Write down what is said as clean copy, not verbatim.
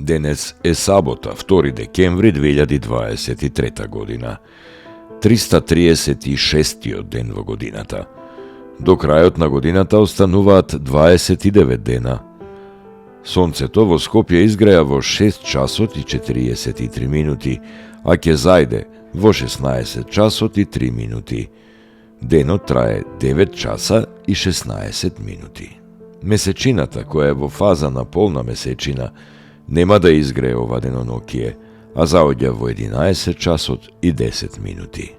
Денес е сабота, 2 декември 2023 година. 336 ден во годината. До крајот на годината остануваат 29 дена. Сонцето во Скопје изгреа во 6 часот и 43 минути, а ќе зајде во 16 часот и 3 минути. Денот трае 9 часа и 16 минути. Месечината, која е во фаза на полна месечина, нема да изгрее ова денонокие, а заоѓа во 11 часот и 10 минути.